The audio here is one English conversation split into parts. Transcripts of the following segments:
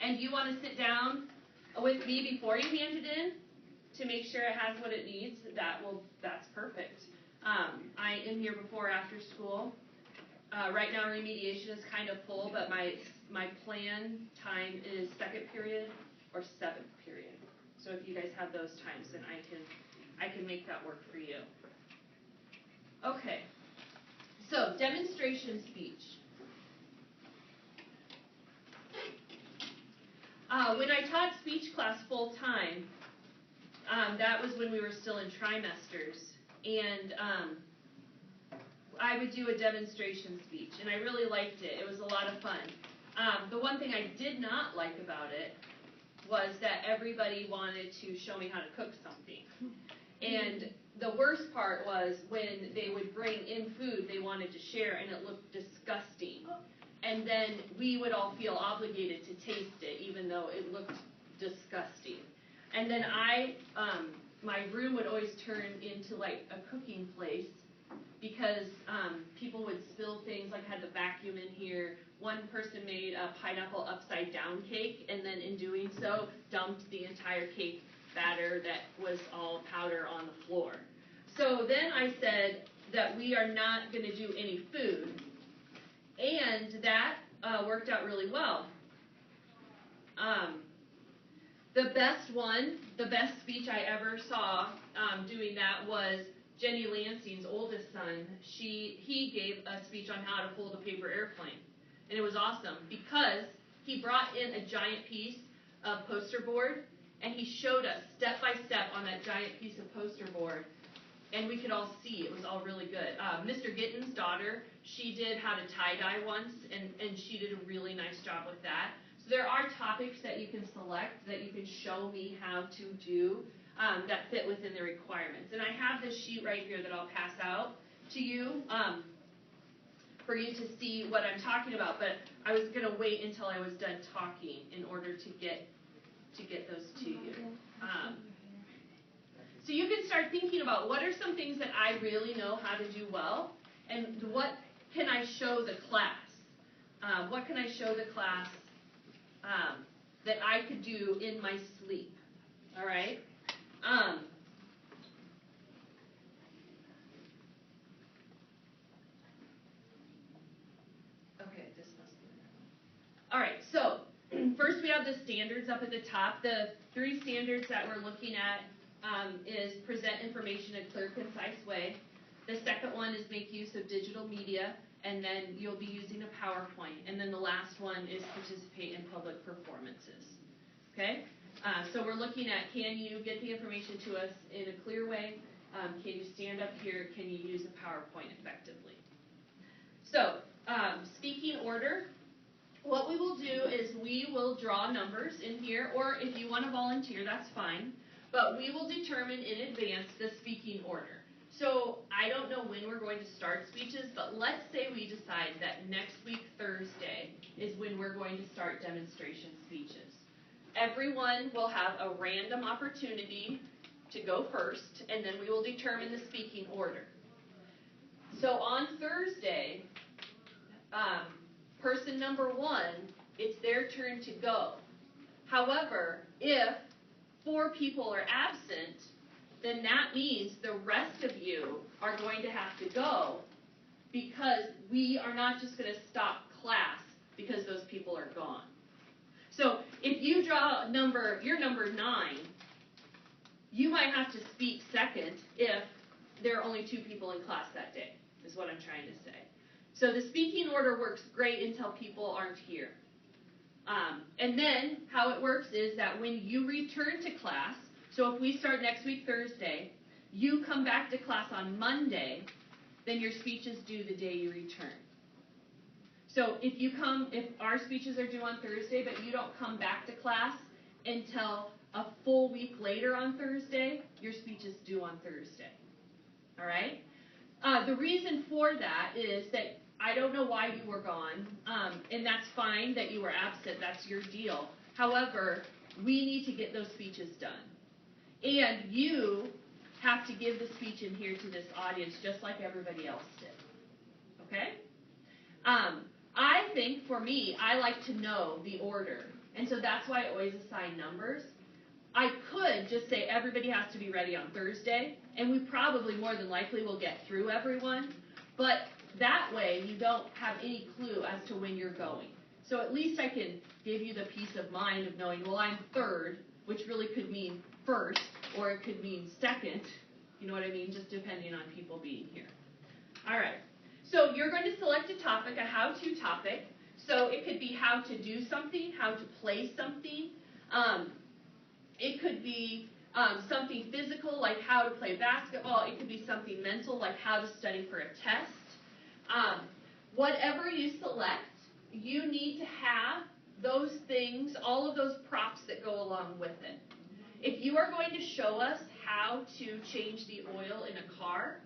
and you want to sit down with me before you hand it in to make sure it has what it needs, that's perfect. I am here before or after school. Right now remediation is kind of full, but my plan time is second period or seventh period. So if you guys have those times, then I can make that work for you. Okay. So demonstration speech. When I taught speech class full time, that was when we were still in trimesters, and I would do a demonstration speech, and I really liked it. It was a lot of fun. The one thing I did not like about it was that everybody wanted to show me how to cook something. And the worst part was when they would bring in food they wanted to share, and it looked disgusting. And then we would all feel obligated to taste it, even though it looked disgusting. And then my room would always turn into like a cooking place, because people would spill things, like had the vacuum in here. One person made a pineapple upside down cake, and then in doing so dumped the entire cake batter that was all powder on the floor. So then I said that we are not going to do any food, and that worked out really well. The best speech I ever saw doing that was Jenny Lansing's oldest son. He gave a speech on how to fold a paper airplane. And it was awesome because he brought in a giant piece of poster board, and he showed us step by step on that giant piece of poster board, and we could all see. It was all really good. Mr. Gitten's daughter, she did how to tie-dye once, and she did a really nice job with that. So there are topics that you can select that you can show me how to do that fit within the requirements. And I have this sheet right here that I'll pass out to you for you to see what I'm talking about. But I was going to wait until I was done talking in order to get those to you. So you can start thinking about what are some things that I really know how to do well, and what can I show the class? What can I show the class that I could do in my sleep? All right? Okay, this must be that one. All right, so first we have the standards up at the top. The 3 standards that we're looking at is present information in a clear, concise way. The second one is make use of digital media, and then you'll be using a PowerPoint. And then the last one is participate in public performances. Okay? So we're looking at, can you get the information to us in a clear way? Can you stand up here? Can you use a PowerPoint effectively? So, speaking order, what we will do is we will draw numbers in here, or if you want to volunteer, that's fine. But we will determine in advance the speaking order. So I don't know when we're going to start speeches, but let's say we decide that next week, Thursday, is when we're going to start demonstration speeches. Everyone will have a random opportunity to go first, and then we will determine the speaking order. So on Thursday, person number 1, it's their turn to go. However, if 4 people are absent, then that means the rest of you are going to have to go, because we are not just going to stop class because those people are gone. So if you draw your number 9, you might have to speak second if there are only 2 people in class that day, is what I'm trying to say. So the speaking order works great until people aren't here. And then how it works is that when you return to class, so if we start next week, Thursday, you come back to class on Monday, then your speech is due the day you return. So if our speeches are due on Thursday, but you don't come back to class until a full week later on Thursday, your speech is due on Thursday. All right? The reason for that is that I don't know why you were gone, and that's fine that you were absent. That's your deal. However, we need to get those speeches done. And you have to give the speech in here to this audience just like everybody else did. Okay? I think, for me, I like to know the order. And so that's why I always assign numbers. I could just say everybody has to be ready on Thursday, and we probably more than likely will get through everyone. But that way, you don't have any clue as to when you're going. So at least I can give you the peace of mind of knowing, well, I'm third, which really could mean first, or it could mean second. You know what I mean? Just depending on people being here. All right. So you're going to select a topic, a how-to topic. So it could be how to do something, how to play something. It could be something physical, like how to play basketball. It could be something mental, like how to study for a test. Whatever you select, you need to have those things, all of those props that go along with it. If you are going to show us how to change the oil in a car,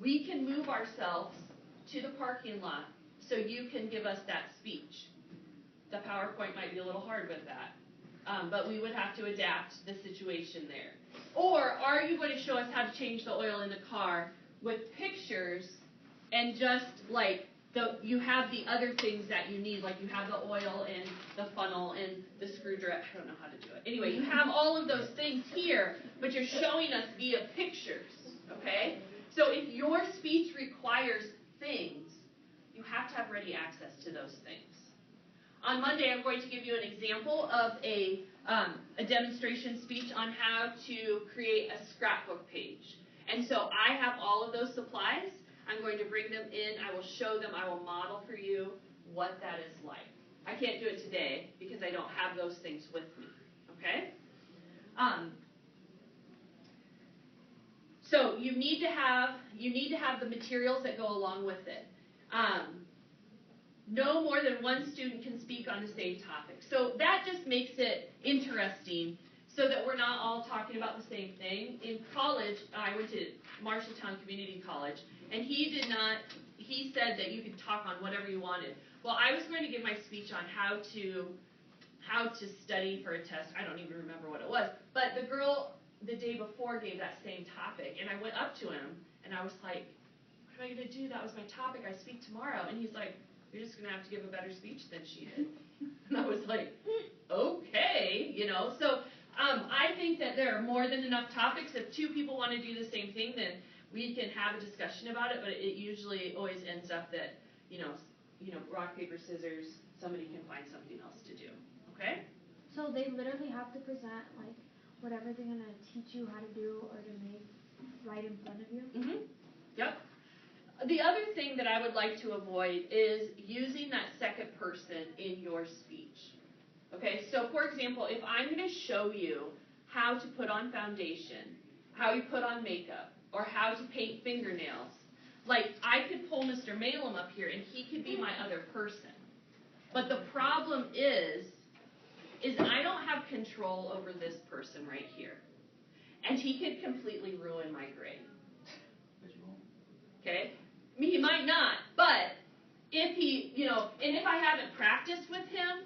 we can move ourselves to the parking lot so you can give us that speech. The PowerPoint might be a little hard with that, but we would have to adapt the situation there. Or are you going to show us how to change the oil in the car with pictures and just like you have the other things that you need, like you have the oil and the funnel and the screwdriver. I don't know how to do it. Anyway, you have all of those things here, but you're showing us via pictures, okay? So if your speech requires things, you have to have ready access to those things. On Monday, I'm going to give you an example of a demonstration speech on how to create a scrapbook page. And so I have all of those supplies. I'm going to bring them in. I will show them. I will model for you what that is like. I can't do it today because I don't have those things with me. Okay? So you need to have the materials that go along with it. No more than one student can speak on the same topic. So that just makes it interesting so that we're not all talking about the same thing. In college, I went to Marshalltown Community College, and he said that you could talk on whatever you wanted. Well, I was going to give my speech on how to study for a test. I don't even remember what it was. But the girl the day before gave that same topic, and I went up to him, and I was like, what am I going to do? That was my topic. I speak tomorrow. And he's like, you're just going to have to give a better speech than she did. And I was like, okay, So I think that there are more than enough topics. If two people want to do the same thing, then we can have a discussion about it, but it usually always ends up that, rock, paper, scissors, somebody can find something else to do. Okay? So they literally have to present, like, whatever they're going to teach you how to do or to make right in front of you? Mm-hmm. Yep. The other thing that I would like to avoid is using that second person in your speech. Okay, so for example, if I'm going to show you how to put on foundation, how you put on makeup, or how to paint fingernails, like I could pull Mr. Malum up here and he could be my other person. But the problem is I don't have control over this person right here. And he could completely ruin my grade. Okay? He might not, but if he, and if I haven't practiced with him,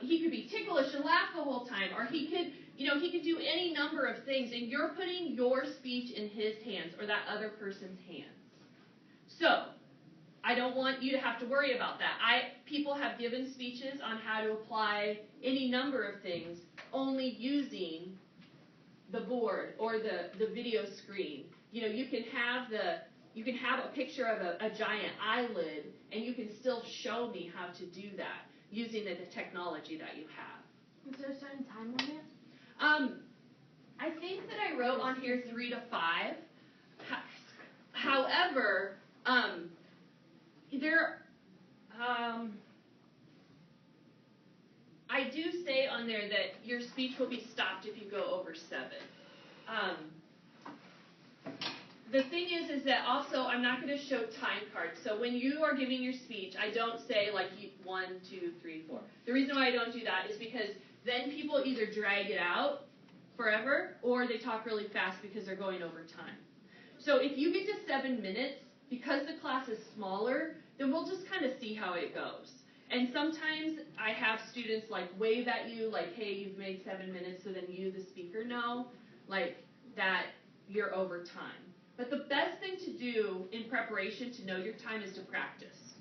he could be ticklish and laugh the whole time, or he could do any number of things, and you're putting your speech in his hands or that other person's hands. So, I don't want you to have to worry about that. People have given speeches on how to apply any number of things only using the board or the video screen. You can have a picture of a giant eyelid, and you can still show me how to do that using the technology that you have. Is there a certain time limit? I think that I wrote on here 3 to 5. However, I do say on there that your speech will be stopped if you go over 7. The thing is that also I'm not going to show time cards. So when you are giving your speech, I don't say like 1, 2, 3, 4. The reason why I don't do that is because then people either drag it out forever or they talk really fast because they're going over time. So if you get to 7 minutes, because the class is smaller, then we'll just kind of see how it goes. And sometimes I have students like wave at you like, hey, you've made 7 minutes, so then you, the speaker, know like that you're over time. But the best thing to do in preparation to know your time is to practice.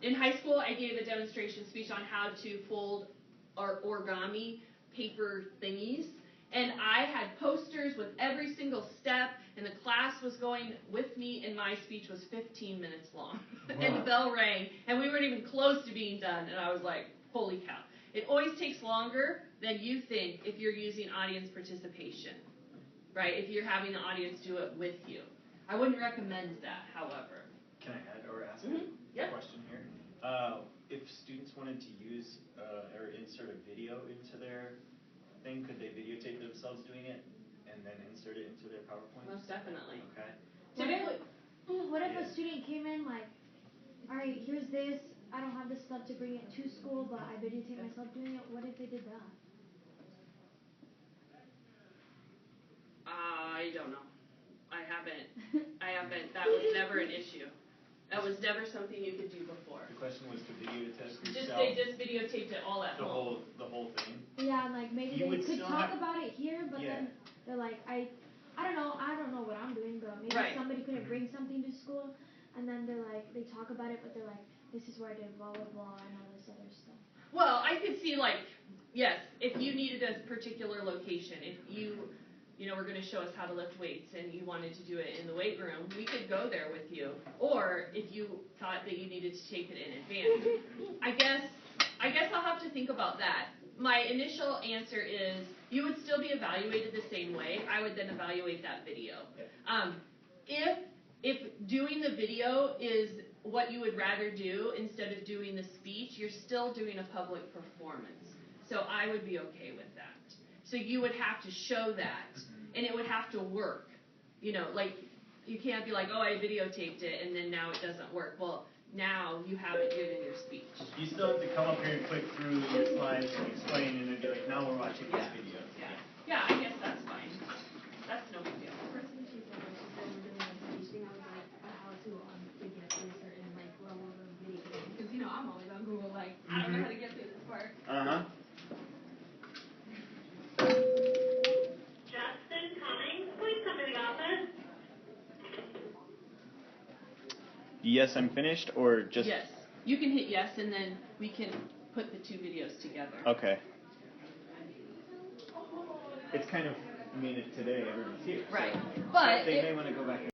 In high school, I gave a demonstration speech on how to fold or origami paper thingies. And I had posters with every single step, and the class was going with me, and my speech was 15 minutes long. And the bell rang, and we weren't even close to being done, and I was like, holy cow. It always takes longer than you think if you're using audience participation, right? If you're having the audience do it with you. I wouldn't recommend that, however. Can I add or ask Yep. a question here? If students wanted to use or insert a video into their thing, could they videotape themselves doing it and then insert it into their PowerPoint? Most definitely. Okay. Typically, What if a student came in like, all right, here's this, I don't have this stuff to bring it to school, but I videotape myself doing it. What if they did that? I don't know. I haven't. That was never an issue. That was never something you could do before. The question was to videotape yourself. They just videotaped it all at home. The whole thing. Yeah, and like maybe You they would could still talk have- about it here, but then they're like, I don't know what I'm doing, but maybe Right. somebody couldn't bring something to school, and then they're like, they talk about it, but they're like, this is where I did blah blah blah and all this other stuff. Well, I could see yes, if you needed a particular location, if you were going to show us how to lift weights and you wanted to do it in the weight room, we could go there with you. Or if you thought that you needed to tape it in advance. I guess I'll have to think about that. My initial answer is you would still be evaluated the same way. I would then evaluate that video. If doing the video is what you would rather do instead of doing the speech, you're still doing a public performance. So I would be okay with that. So you would have to show that, and it would have to work. You can't be like, oh, I videotaped it, and then now it doesn't work. Well, now you haven't given your speech. You still have to come up here and click through your slides and explain, and then be like, now we're watching this video. Yeah, I guess that's fine. That's no big deal. First thing she said when we were doing the speech thing, I was like, how to get to a certain level of video. Because I'm always on Google I don't know how to get through this part. Justin Cummings, please come to the office. Yes, I'm finished, or just... Yes. You can hit yes, and then we can put the two videos together. Okay. It's kind of, if today everyone's here. Right. So But they may want to go back and